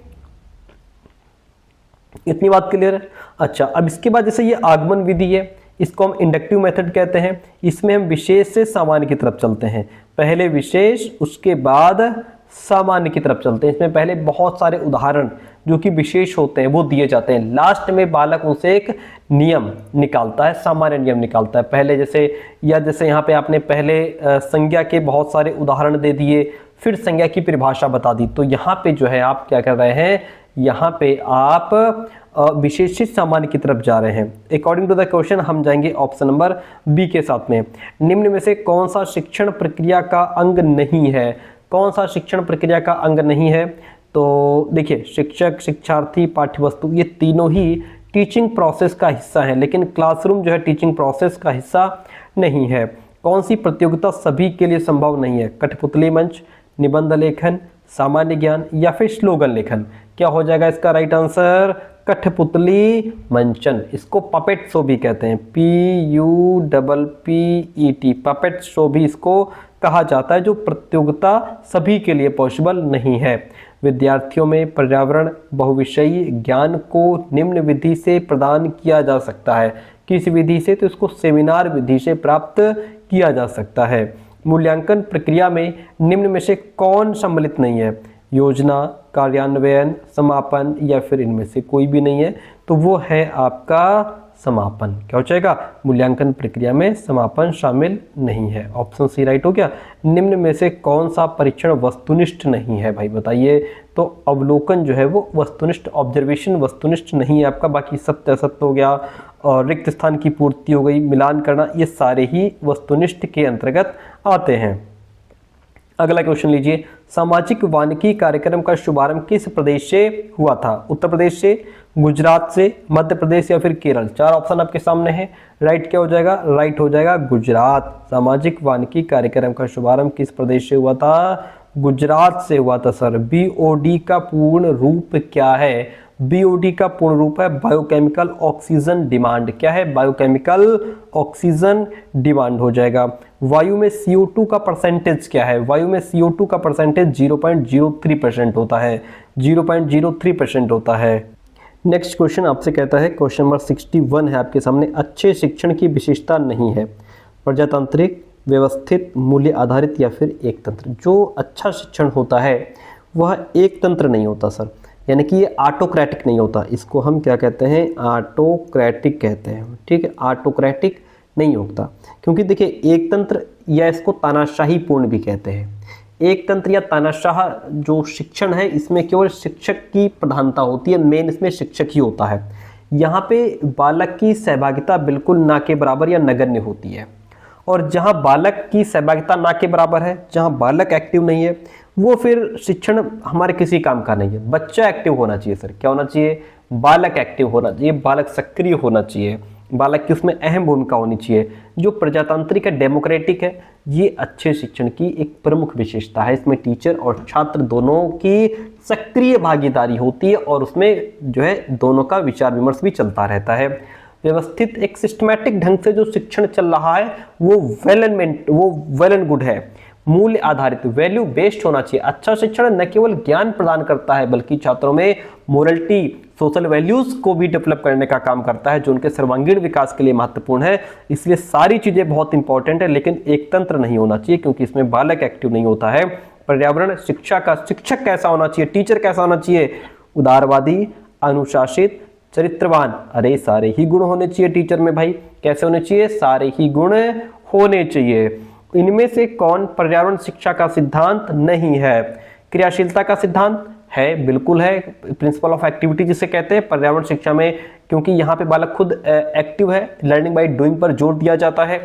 इतनी बात क्लियर है। अच्छा, अब इसके बाद जैसे ये आगमन विधि है, इसको हम इंडक्टिव मेथड कहते हैं। इसमें हम विशेष से सामान्य की तरफ चलते हैं, पहले विशेष उसके बाद सामान्य की तरफ चलते हैं। इसमें पहले बहुत सारे उदाहरण जो कि विशेष होते हैं वो दिए जाते हैं, लास्ट में बालक उनसे एक नियम निकालता है, सामान्य नियम निकालता है। पहले जैसे यहाँ पे आपने पहले संज्ञा के बहुत सारे उदाहरण दे दिए, फिर संज्ञा की परिभाषा बता दी। तो यहाँ पे जो है आप क्या कर रहे हैं? यहाँ पे आप विशेषित सामान्य की तरफ जा रहे हैं। अकॉर्डिंग टू द क्वेश्चन हम जाएंगे ऑप्शन नंबर बी के साथ में। निम्न में से कौन सा शिक्षण प्रक्रिया का अंग नहीं है? कौन सा शिक्षण प्रक्रिया का अंग नहीं है? तो देखिए, शिक्षक, शिक्षार्थी, पाठ्यवस्तु, ये तीनों ही टीचिंग प्रोसेस का हिस्सा है, लेकिन क्लासरूम जो है टीचिंग प्रोसेस का हिस्सा नहीं है। कौन सी प्रतियोगिता सभी के लिए संभव नहीं है? कठपुतली मंच, निबंध लेखन, सामान्य ज्ञान या फिर स्लोगन लेखन? क्या हो जाएगा इसका राइट आंसर? कठपुतली मंचन। इसको पपेट शो भी कहते हैं, PUPPET, पपेट शो भी इसको कहा जाता है, जो प्रतियोगिता सभी के लिए पॉसिबल नहीं है। विद्यार्थियों में पर्यावरण बहुविषयी ज्ञान को निम्न विधि से प्रदान किया जा सकता है। किस विधि से? तो इसको सेमिनार विधि से प्राप्त किया जा सकता है। मूल्यांकन प्रक्रिया में निम्न में से कौन सम्मिलित नहीं है? योजना, कार्यान्वयन, समापन या फिर इनमें से कोई भी नहीं है? तो वो है आपका समापन। क्या हो जाएगा? मूल्यांकन प्रक्रिया में समापन शामिल नहीं है। ऑप्शन सी राइट हो गया। निम्न में से कौन सा परीक्षण वस्तुनिष्ठ नहीं है भाई बताइए? तो अवलोकन जो है वो वस्तुनिष्ठ, ऑब्जर्वेशन वस्तुनिष्ठ नहीं है आपका। बाकी सत्य असत्य हो गया और रिक्त स्थान की पूर्ति हो गई, मिलान करना, ये सारे ही वस्तुनिष्ठ के अंतर्गत आते हैं। अगला क्वेश्चन लीजिए, सामाजिक वानिकी कार्यक्रम का शुभारंभ किस प्रदेश से हुआ था? उत्तर प्रदेश से, गुजरात से, मध्य प्रदेश या फिर केरल? चार ऑप्शन आपके सामने हैं। राइट क्या हो जाएगा? राइट हो जाएगा गुजरात। सामाजिक वानिकी कार्यक्रम का शुभारंभ किस प्रदेश से हुआ था? गुजरात से हुआ था सर। BOD का पूर्ण रूप क्या है? BOD का पूर्ण रूप है बायोकेमिकल ऑक्सीजन डिमांड। क्या है? बायोकेमिकल ऑक्सीजन डिमांड हो जाएगा। वायु में CO2 का परसेंटेज क्या है? वायु में CO2 का परसेंटेज 0.03% होता है। 0.03% होता है। नेक्स्ट क्वेश्चन आपसे कहता है, क्वेश्चन नंबर 61 है आपके सामने, अच्छे शिक्षण की विशेषता नहीं है? प्रजातांत्रिक, व्यवस्थित, मूल्य आधारित या फिर एक तंत्र? जो अच्छा शिक्षण होता है वह एक तंत्र नहीं होता सर, यानी कि ये ऑटोक्रेटिक नहीं होता। इसको हम क्या कहते हैं? ऑटोक्रेटिक कहते हैं। ठीक है, ऑटोक्रेटिक नहीं होता, क्योंकि देखिए एक तंत्र या इसको तानाशाही पूर्ण भी कहते हैं। एक तंत्र या तानाशाह जो शिक्षण है इसमें केवल शिक्षक की प्रधानता होती है, मेन इसमें शिक्षक ही होता है। यहाँ पे बालक की सहभागिता बिल्कुल ना के बराबर या नगण्य होती है। और जहां बालक की सहभागिता ना के बराबर है, जहां बालक एक्टिव नहीं है, वो फिर शिक्षण हमारे किसी काम का नहीं है। बच्चा एक्टिव होना चाहिए सर, क्या होना चाहिए? बालक एक्टिव होना चाहिए, बालक सक्रिय होना चाहिए, बालक की उसमें अहम भूमिका होनी चाहिए। जो प्रजातांत्रिक है, डेमोक्रेटिक है, ये अच्छे शिक्षण की एक प्रमुख विशेषता है। इसमें टीचर और छात्र दोनों की सक्रिय भागीदारी होती है और उसमें जो है दोनों का विचार विमर्श भी चलता रहता है। व्यवस्थित एक सिस्टमैटिक ढंग से जो शिक्षण चल रहा है वो वेल एंड गुड है। मूल्य आधारित, वैल्यू बेस्ड होना चाहिए। अच्छा शिक्षण न केवल ज्ञान प्रदान करता है बल्कि छात्रों में मोरलिटी, सोशल वैल्यूज को भी डेवलप करने का काम करता है, जो उनके सर्वांगीण विकास के लिए महत्वपूर्ण है। इसलिए सारी चीजें बहुत इंपॉर्टेंट है, लेकिन एक तंत्र नहीं होना चाहिए क्योंकि इसमें बालक एक्टिव नहीं होता है। पर्यावरण शिक्षा का शिक्षक कैसा होना चाहिए, टीचर कैसा होना चाहिए? उदारवादी, अनुशासित, चरित्रवान। अरे सारे ही गुण होने चाहिए टीचर में भाई। कैसे होने चाहिए? सारे ही गुण होने चाहिए। इनमें से कौन पर्यावरण शिक्षा का सिद्धांत नहीं है? क्रियाशीलता का सिद्धांत है, बिल्कुल है। प्रिंसिपल ऑफ एक्टिविटी जिसे कहते हैं पर्यावरण शिक्षा में, क्योंकि यहाँ पे बालक खुद एक्टिव है, लर्निंग बाय डूइंग पर जोर दिया जाता है।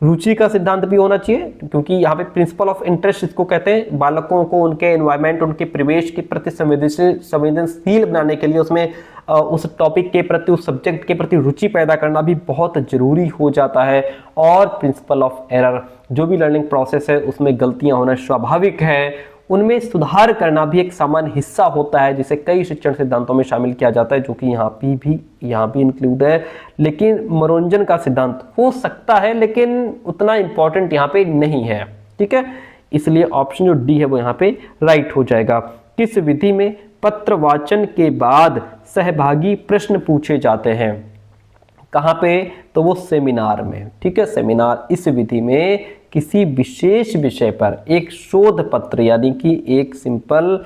रुचि का सिद्धांत भी होना चाहिए क्योंकि यहाँ पे प्रिंसिपल ऑफ इंटरेस्ट इसको कहते हैं। बालकों को उनके एनवायरमेंट, उनके परिवेश के प्रति संवेदनशील बनाने के लिए उसमें उस टॉपिक के प्रति, उस सब्जेक्ट के प्रति रुचि पैदा करना भी बहुत जरूरी हो जाता है। और प्रिंसिपल ऑफ एरर, जो भी लर्निंग प्रोसेस है उसमें गलतियां होना स्वाभाविक है, उनमें सुधार करना भी एक सामान्य हिस्सा होता है, जिसे कई शिक्षण सिद्धांतों में शामिल किया जाता है, जो कि यहाँ भी इंक्लूड है। लेकिन मनोरंजन का सिद्धांत हो सकता है लेकिन उतना इंपॉर्टेंट यहाँ पे नहीं है, ठीक है। इसलिए ऑप्शन जो डी है वो यहाँ पे राइट हो जाएगा। किस विधि में पत्र वाचन के बाद सहभागी प्रश्न पूछे जाते हैं? कहाँ पे? तो वो सेमिनार में, ठीक है। सेमिनार इस विधि में किसी विशेष विषय पर एक शोध पत्र यानी कि एक सिंपल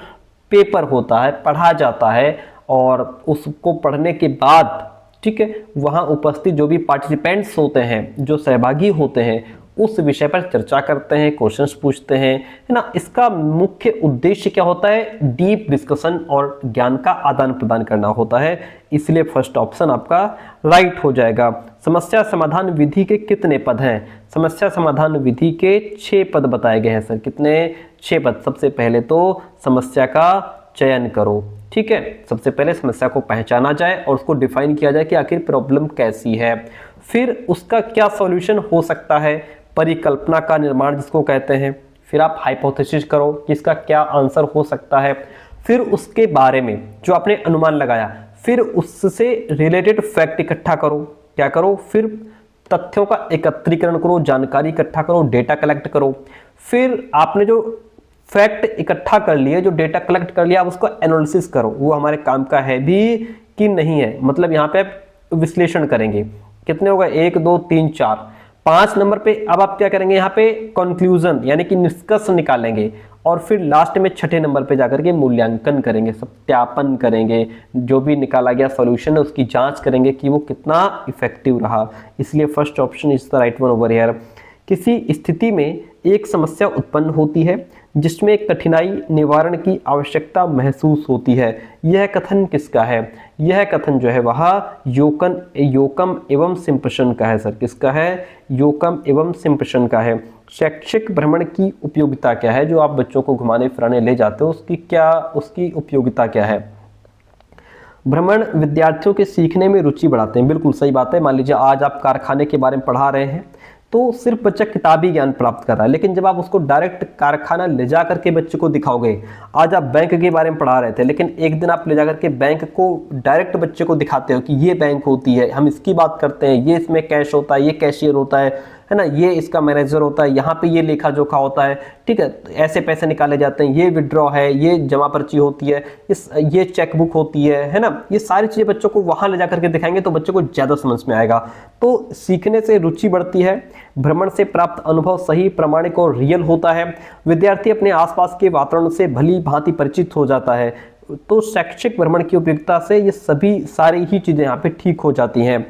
पेपर होता है, पढ़ा जाता है और उसको पढ़ने के बाद, ठीक है, वहाँ उपस्थित जो भी पार्टिसिपेंट्स होते हैं, जो सहभागी होते हैं, उस विषय पर चर्चा करते हैं, क्वेश्चंस पूछते हैं, है ना। इसका मुख्य उद्देश्य क्या होता है? डीप डिस्कशन और ज्ञान का आदान प्रदान करना होता है। इसलिए फर्स्ट ऑप्शन आपका राइट हो जाएगा। समस्या समाधान विधि के कितने पद हैं? समस्या समाधान विधि के 6 पद बताए गए हैं सर। कितने? 6 पद। सबसे पहले तो समस्या का चयन करो, ठीक है। सबसे पहले समस्या को पहचाना जाए और उसको डिफाइन किया जाए कि आखिर प्रॉब्लम कैसी है। फिर उसका क्या सॉल्यूशन हो सकता है, परिकल्पना का निर्माण जिसको कहते हैं। फिर आप हाइपोथेसिस करो कि इसका क्या आंसर हो सकता है। फिर उसके बारे में जो आपने अनुमान लगाया, फिर उससे रिलेटेड फैक्ट इकट्ठा करो। क्या करो? फिर तथ्यों का एकत्रीकरण करो, जानकारी इकट्ठा करो, डेटा कलेक्ट करो। फिर आपने जो फैक्ट इकट्ठा कर लिए, जो डेटा कलेक्ट कर लिया, आप उसको एनालिसिस करो, वो हमारे काम का है भी कि नहीं है। मतलब यहाँ पे आप विश्लेषण करेंगे। कितने होगा? 1 2 3 4 5 नंबर पे अब आप क्या करेंगे? यहाँ पे कंक्लूजन यानी कि निष्कर्ष निकालेंगे और फिर लास्ट में 6ठे नंबर पे जाकर के मूल्यांकन करेंगे, सत्यापन करेंगे। जो भी निकाला गया सॉल्यूशन है उसकी जांच करेंगे कि वो कितना इफेक्टिव रहा। इसलिए first option is the right one over here. किसी स्थिति में एक समस्या उत्पन्न होती है जिसमें कठिनाई निवारण की आवश्यकता महसूस होती है, यह कथन किसका है? यह कथन जो है वह योकम एवं सिम्पसन का है सर। किसका है? योकम एवं सिम्पसन का है। शैक्षिक भ्रमण की उपयोगिता क्या है? जो आप बच्चों को घुमाने फिराने ले जाते हो उसकी उपयोगिता क्या है? भ्रमण विद्यार्थियों के सीखने में रुचि बढ़ाते हैं। बिल्कुल सही बात है। मान लीजिए आज आप कारखाने के बारे में पढ़ा रहे हैं तो सिर्फ बच्चा किताबी ज्ञान प्राप्त कर रहा है, लेकिन जब आप उसको डायरेक्ट कारखाना ले जा करके बच्चे को दिखाओगे, आज आप बैंक के बारे में पढ़ा रहे थे लेकिन एक दिन आप ले जा करके बैंक को डायरेक्ट बच्चे को दिखाते हो कि ये बैंक होती है, हम इसकी बात करते हैं, ये इसमें कैश होता है, ये कैशियर होता है ना, ये इसका मैनेजर होता है, यहाँ पे ये लेखा जोखा होता है, ठीक है, ऐसे पैसे निकाले जाते हैं, ये विड्रॉ है, ये जमा पर्ची होती है, ये चेकबुक होती है ना। ये सारी चीज़ें बच्चों को वहाँ ले जा करके दिखाएंगे तो बच्चों को ज़्यादा समझ में आएगा। तो सीखने से रुचि बढ़ती है, भ्रमण से प्राप्त अनुभव सही, प्रामाणिक और रियल होता है, विद्यार्थी अपने आसपास के वातावरण से भली भांति परिचित हो जाता है। तो शैक्षिक भ्रमण की उपयोगिता से ये सारी ही चीज़ें यहाँ पे ठीक हो जाती हैं।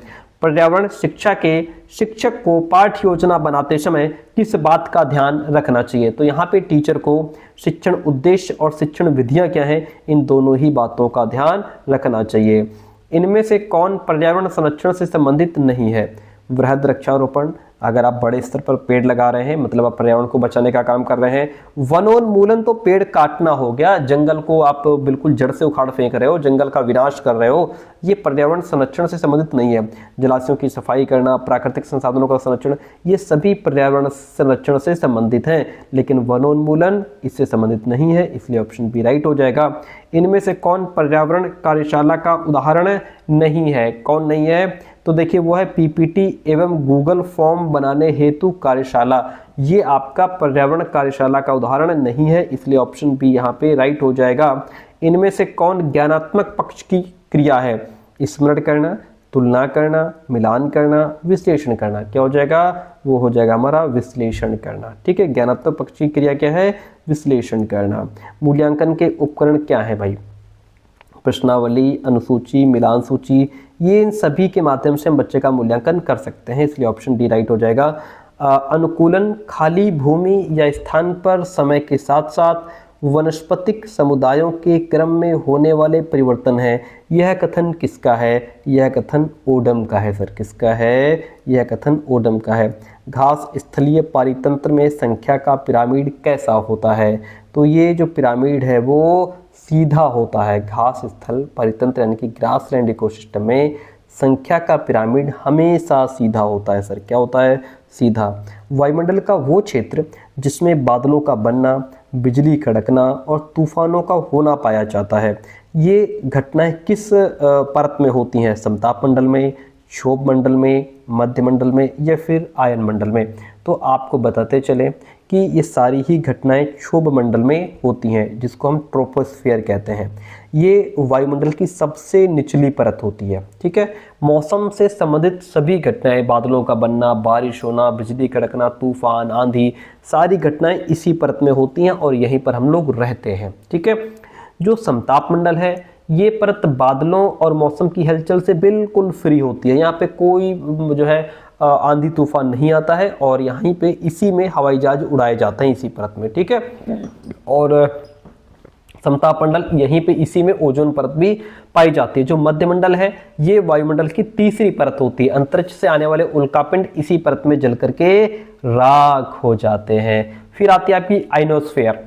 पर्यावरण शिक्षा के शिक्षक को पाठ्य योजना बनाते समय किस बात का ध्यान रखना चाहिए? तो यहाँ पे टीचर को शिक्षण उद्देश्य और शिक्षण विधियाँ क्या हैं, इन दोनों ही बातों का ध्यान रखना चाहिए। इनमें से कौन पर्यावरण संरक्षण से संबंधित नहीं है? वृहद वृक्षारोपण, अगर आप बड़े स्तर पर पेड़ लगा रहे हैं मतलब आप पर्यावरण को बचाने का काम कर रहे हैं। वनोन्मूलन तो पेड़ काटना हो गया, जंगल को आप बिल्कुल जड़ से उखाड़ फेंक रहे हो, जंगल का विनाश कर रहे हो, ये पर्यावरण संरक्षण से संबंधित नहीं है। जलाशयों की सफाई करना, प्राकृतिक संसाधनों का संरक्षण, ये सभी पर्यावरण संरक्षण से संबंधित हैं, लेकिन वनोन्मूलन इससे संबंधित नहीं है, इसलिए ऑप्शन बी राइट हो जाएगा। इनमें से कौन पर्यावरण कार्यशाला का उदाहरण नहीं है? कौन नहीं है? तो देखिए वो है पीपीटी एवं गूगल फॉर्म बनाने हेतु कार्यशाला। ये आपका पर्यावरण कार्यशाला का उदाहरण नहीं है, इसलिए ऑप्शन बी यहाँ पे राइट हो जाएगा। इनमें से कौन ज्ञानात्मक पक्ष की क्रिया है? स्मरण करना, तुलना करना, मिलान करना, विश्लेषण करना। क्या हो जाएगा? वो हो जाएगा हमारा विश्लेषण करना। ठीक है, ज्ञानात्मक पक्ष की क्रिया क्या है? विश्लेषण करना। मूल्यांकन के उपकरण क्या है भाई? प्रश्नावली, अनुसूची, मिलान सूची, ये इन सभी के माध्यम से हम बच्चे का मूल्यांकन कर सकते हैं, इसलिए ऑप्शन डी राइट हो जाएगा। अनुकूलन खाली भूमि या स्थान पर समय के साथ साथ वनस्पतिक समुदायों के क्रम में होने वाले परिवर्तन है। यह कथन किसका है? यह कथन ओडम का है सर। किसका है? यह कथन ओडम का है। घास स्थलीय पारितंत्र में संख्या का पिरामिड कैसा होता है? तो ये जो पिरामिड है वो सीधा होता है। घास स्थल पारितंत्र यानी कि ग्रासलैंड इकोसिस्टम में संख्या का पिरामिड हमेशा सीधा होता है सर। क्या होता है? सीधा। वायुमंडल का वो क्षेत्र जिसमें बादलों का बनना, बिजली कड़कना और तूफानों का होना पाया जाता है, ये घटनाएं किस परत में होती हैं? समताप मंडल में, क्षोभ मंडल में, मध्य मंडल में या फिर आयन मंडल में? तो आपको बताते चलें कि ये सारी ही घटनाएं क्षोभ मंडल में होती हैं, जिसको हम ट्रोपोस्फियर कहते हैं। ये वायुमंडल की सबसे निचली परत होती है। ठीक है, मौसम से संबंधित सभी घटनाएं, बादलों का बनना, बारिश होना, बिजली कड़कना, तूफान, आंधी, सारी घटनाएं इसी परत में होती हैं और यहीं पर हम लोग रहते हैं। ठीक है, जो समताप मंडल है ये परत बादलों और मौसम की हलचल से बिल्कुल फ्री होती है। यहाँ पे कोई जो है आंधी तूफान नहीं आता है और यहीं पे इसी में हवाई जहाज उड़ाए जाते हैं, इसी परत में। ठीक है, और समताप मंडल यहीं पे इसी में ओजोन परत भी पाई जाती है। जो मध्य मंडल है ये वायुमंडल की तीसरी परत होती है। अंतरिक्ष से आने वाले उल्कापिंड इसी परत में जल करके राख हो जाते हैं। फिर आती है आपकी आइनोस्फेयर।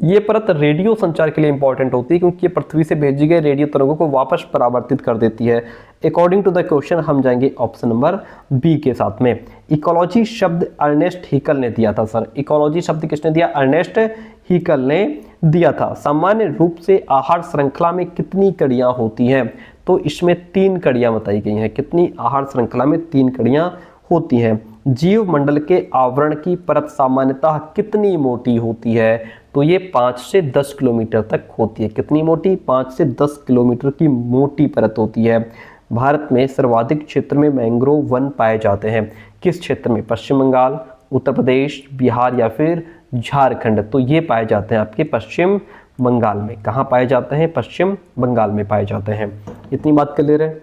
ये परत रेडियो संचार के लिए इंपॉर्टेंट होती है क्योंकि ये पृथ्वी से भेजी गई रेडियो तरंगों को वापस परावर्तित कर देती है। अकॉर्डिंग टू द क्वेश्चन हम जाएंगे ऑप्शन नंबर बी के साथ में। इकोलॉजी शब्द अर्नेस्ट हीकल ने दिया था सर। इकोलॉजी शब्द किसने दिया? अर्नेस्ट हीकल ने दिया था। सामान्य रूप से आहार श्रृंखला में कितनी कड़ियां होती हैं? तो इसमें 3 कड़ियां बताई गई हैं। कितनी? आहार श्रृंखला में 3 कड़ियां होती हैं। जीव मंडल के आवरण की परत सामान्यतः कितनी मोटी होती है? तो ये 5 से 10 किलोमीटर तक होती है। कितनी मोटी? 5 से 10 किलोमीटर की मोटी परत होती है। भारत में सर्वाधिक क्षेत्र में मैंग्रोव वन पाए जाते हैं। किस क्षेत्र में? पश्चिम बंगाल, उत्तर प्रदेश, बिहार या फिर झारखंड? तो ये पाए जाते हैं आपके पश्चिम बंगाल में। कहाँ पाए जाते हैं? पश्चिम बंगाल में पाए जाते हैं। इतनी बात कर ले रहे हैं,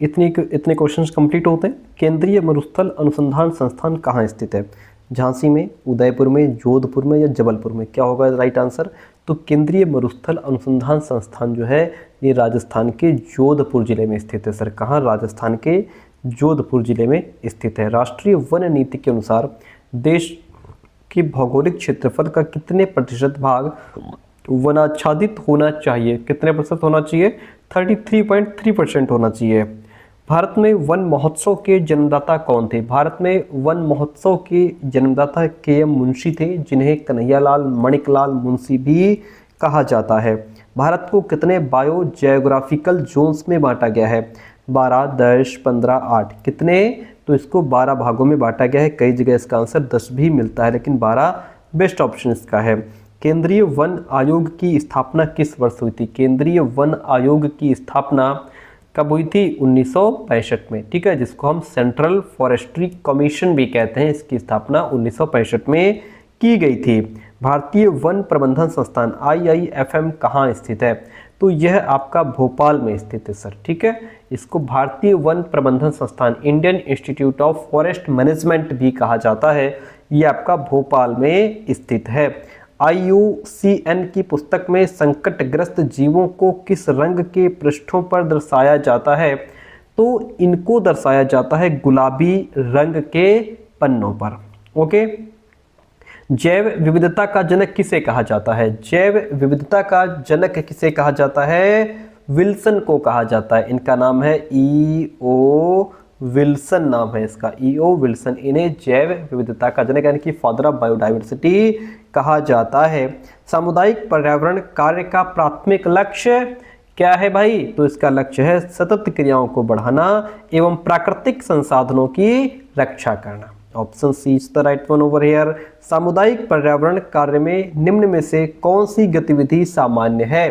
इतने क्वेश्चंस कंप्लीट होते हैं। केंद्रीय मरुस्थल अनुसंधान संस्थान कहाँ स्थित है? झांसी में, उदयपुर में, जोधपुर में या जबलपुर में? क्या होगा राइट आंसर? तो केंद्रीय मरुस्थल अनुसंधान संस्थान जो है ये राजस्थान के जोधपुर जिले में स्थित है सर। कहाँ? राजस्थान के जोधपुर जिले में स्थित है। राष्ट्रीय वन नीति के अनुसार देश के भौगोलिक क्षेत्रफल का कितने प्रतिशत भाग वनाच्छादित होना चाहिए? कितने प्रतिशत होना चाहिए? 33.3% होना चाहिए। भारत में वन महोत्सव के जन्मदाता कौन थे? भारत में वन महोत्सव के जन्मदाता के.एम. मुंशी थे, जिन्हें कन्हैयालाल माणिकलाल मुंशी भी कहा जाता है। भारत को कितने बायो जियोग्राफिकल जोन्स में बांटा गया है? 12, 10, 15, 8? कितने? तो इसको 12 भागों में बांटा गया है। कई जगह इसका आंसर 10 भी मिलता है, लेकिन 12 बेस्ट ऑप्शन इसका है। केंद्रीय वन आयोग की स्थापना किस वर्ष हुई थी? केंद्रीय वन आयोग की स्थापना कब हुई थी? 1965 में। ठीक है, जिसको हम सेंट्रल फॉरेस्ट्री कमीशन भी कहते हैं। इसकी स्थापना 1965 में की गई थी। भारतीय वन प्रबंधन संस्थान IIFM कहाँ स्थित है? तो यह आपका भोपाल में स्थित है सर। ठीक है, इसको भारतीय वन प्रबंधन संस्थान, Indian institute of forest management भी कहा जाता है। यह आपका भोपाल में स्थित है। IUCN की पुस्तक में संकटग्रस्त जीवों को किस रंग के पृष्ठों पर दर्शाया जाता है? तो इनको दर्शाया जाता है गुलाबी रंग के पन्नों पर। ओके, जैव विविधता का जनक किसे कहा जाता है? जैव विविधता का जनक किसे कहा जाता है? विल्सन को कहा जाता है। इनका नाम है E.O. विल्सन, नाम है इसका E.O. विल्सन। इन्हें जैव विविधता का जनक यानी कि फादर ऑफ बायोडाइवर्सिटी कहा जाता है। सामुदायिक पर्यावरण कार्य का प्राथमिक लक्ष्य क्या है भाई? तो इसका लक्ष्य है सतत क्रियाओं को बढ़ाना एवं प्राकृतिक संसाधनों की रक्षा करना। Option C is the right one over here. सामुदायिक पर्यावरण कार्य में निम्न में से कौन सी गतिविधि सामान्य है?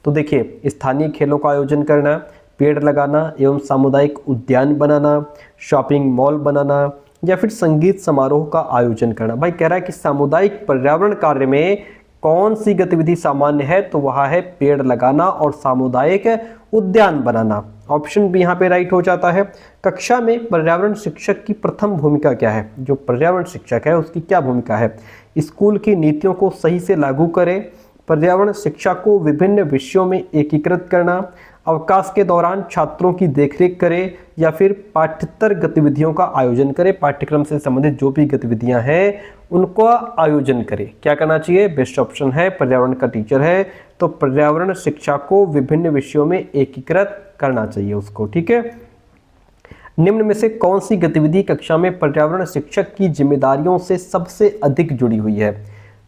तो देखिए, स्थानीय खेलों का आयोजन करना, पेड़ लगाना एवं सामुदायिक उद्यान बनाना, शॉपिंग मॉल बनाना या फिर संगीत समारोह का आयोजन करना। भाई कह रहा है कि सामुदायिक पर्यावरण कार्य में कौन सी गतिविधि सामान्य है? तो वह है पेड़ लगाना और सामुदायिक उद्यान बनाना। ऑप्शन बी यहाँ पे राइट हो जाता है। कक्षा में पर्यावरण शिक्षक की प्रथम भूमिका क्या है? जो पर्यावरण शिक्षक है उसकी क्या भूमिका है? स्कूल की नीतियों को सही से लागू करें, पर्यावरण शिक्षा को विभिन्न विषयों में एकीकृत करना, अवकाश के दौरान छात्रों की देखरेख करें या फिर पाठ्येतर गतिविधियों का आयोजन करें। पाठ्यक्रम से संबंधित जो भी गतिविधियां हैं उनका आयोजन करें। क्या करना चाहिए? बेस्ट ऑप्शन है पर्यावरण का टीचर है तो पर्यावरण शिक्षा को विभिन्न विषयों में एकीकृत करना चाहिए उसको। ठीक है, निम्न में से कौन सी गतिविधि कक्षा में पर्यावरण शिक्षक की जिम्मेदारियों से सबसे अधिक जुड़ी हुई है?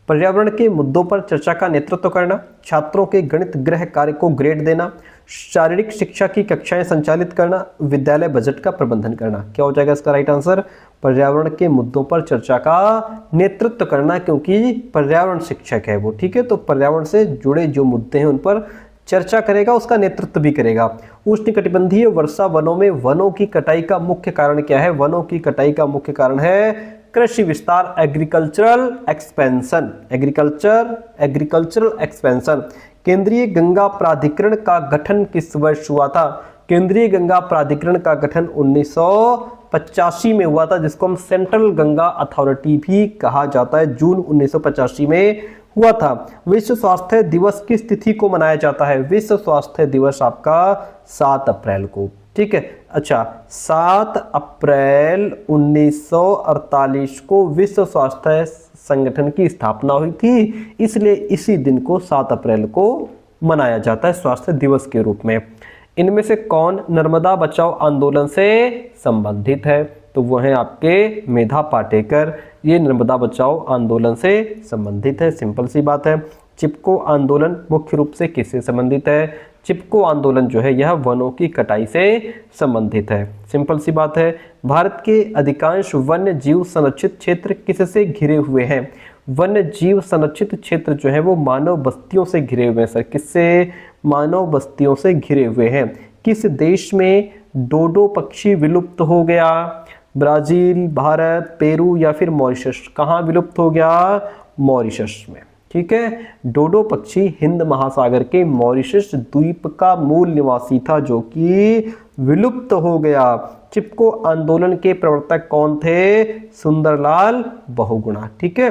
पर्यावरण के मुद्दों पर चर्चा का नेतृत्व करना, छात्रों के गणित गृह कार्य को ग्रेड देना, शारीरिक शिक्षा की कक्षाएं संचालित करना, विद्यालय बजट का प्रबंधन करना। क्या हो जाएगा इसका राइट आंसर? पर्यावरण के मुद्दों पर चर्चा का नेतृत्व करना, क्योंकि पर्यावरण शिक्षक है वो। ठीक है, तो पर्यावरण से जुड़े जो मुद्दे हैं उन पर चर्चा करेगा, उसका नेतृत्व भी करेगा। उष्णकटिबंधीय वर्षा वनों में वनों की कटाई का मुख्य कारण क्या है? वनों की कटाई का मुख्य कारण है कृषि विस्तार, एग्रीकल्चरल एक्सपेंशन। Agricultural expansion. केंद्रीय गंगा प्राधिकरण का गठन किस वर्ष हुआ था? केंद्रीय गंगा प्राधिकरण का गठन 1985 में हुआ था, जिसको हम सेंट्रल गंगा अथॉरिटी भी कहा जाता है। जून 1985 में हुआ था। विश्व स्वास्थ्य दिवस किस तिथि को मनाया जाता है? विश्व स्वास्थ्य दिवस आपका 7 अप्रैल को। ठीक है, अच्छा 7 अप्रैल 1948 को विश्व स्वास्थ्य संगठन की स्थापना हुई थी, इसलिए इसी दिन को 7 अप्रैल को मनाया जाता है स्वास्थ्य दिवस के रूप में। इनमें से कौन नर्मदा बचाओ आंदोलन से संबंधित है? तो वो हैं आपके मेधा पाटेकर। ये नर्मदा बचाओ आंदोलन से संबंधित है, सिंपल सी बात है। चिपको आंदोलन मुख्य रूप से किससे संबंधित है? चिपको आंदोलन जो है यह वनों की कटाई से संबंधित है, सिंपल सी बात है। भारत के अधिकांश वन्य जीव संरक्षित क्षेत्र किससे घिरे हुए हैं? वन्य जीव संरक्षित क्षेत्र जो है वो मानव बस्तियों से घिरे हुए हैं सर। किससे? मानव बस्तियों से घिरे हुए हैं। किस देश में डोडो पक्षी विलुप्त हो गया? ब्राजील, भारत, पेरू या फिर मॉरिशस? कहाँ विलुप्त हो गया? मॉरिशस में। ठीक है, डोडो पक्षी हिंद महासागर के मॉरिशस द्वीप का मूल निवासी था, जो कि विलुप्त हो गया। चिपको आंदोलन के प्रवर्तक कौन थे? सुंदरलाल बहुगुणा। ठीक है,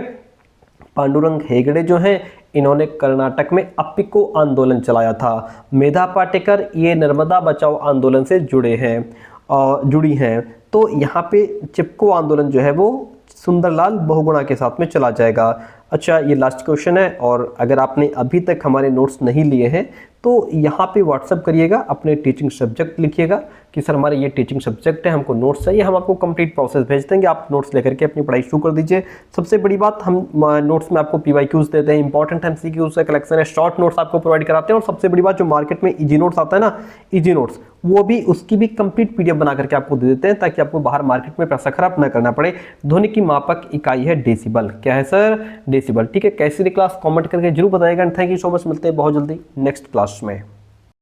पांडुरंग हेगड़े जो हैं इन्होंने कर्नाटक में अप्पिको आंदोलन चलाया था। मेधा पाटेकर ये नर्मदा बचाओ आंदोलन से जुड़ी हैं। तो यहाँ पे चिपको आंदोलन जो है वो सुंदरलाल बहुगुणा के साथ में चला जाएगा। अच्छा, ये लास्ट क्वेश्चन है, और अगर आपने अभी तक हमारे नोट्स नहीं लिए हैं तो यहाँ पे व्हाट्सअप करिएगा, अपने टीचिंग सब्जेक्ट लिखिएगा कि सर हमारे ये टीचिंग सब्जेक्ट है, हमको नोट्स चाहिए। हम आपको कंप्लीट प्रोसेस भेज देंगे, आप नोट्स लेकर के अपनी पढ़ाई शुरू कर दीजिए। सबसे बड़ी बात, हम नोट्स में आपको PYQs देते हैं, इंपॉर्टेंट MCQs का कलेक्शन है, शॉर्ट नोट्स आपको प्रोवाइड कराते हैं, और सबसे बड़ी बात जो मार्केट में इजी नोट्स आता है ना, इजी नोट्स, वो भी उसकी भी कंप्लीट PDF बना करके आपको दे देते हैं, ताकि आपको बाहर मार्केट में पैसा खराब ना करना पड़े। ध्वनि की मापक इकाई है डेसिबल। क्या है सर? डेसिबल। ठीक है, कैसी क्लास कमेंट करके जरूर बताइएगा। थैंक यू सो मच, मिलते हैं बहुत जल्दी नेक्स्ट क्लास में।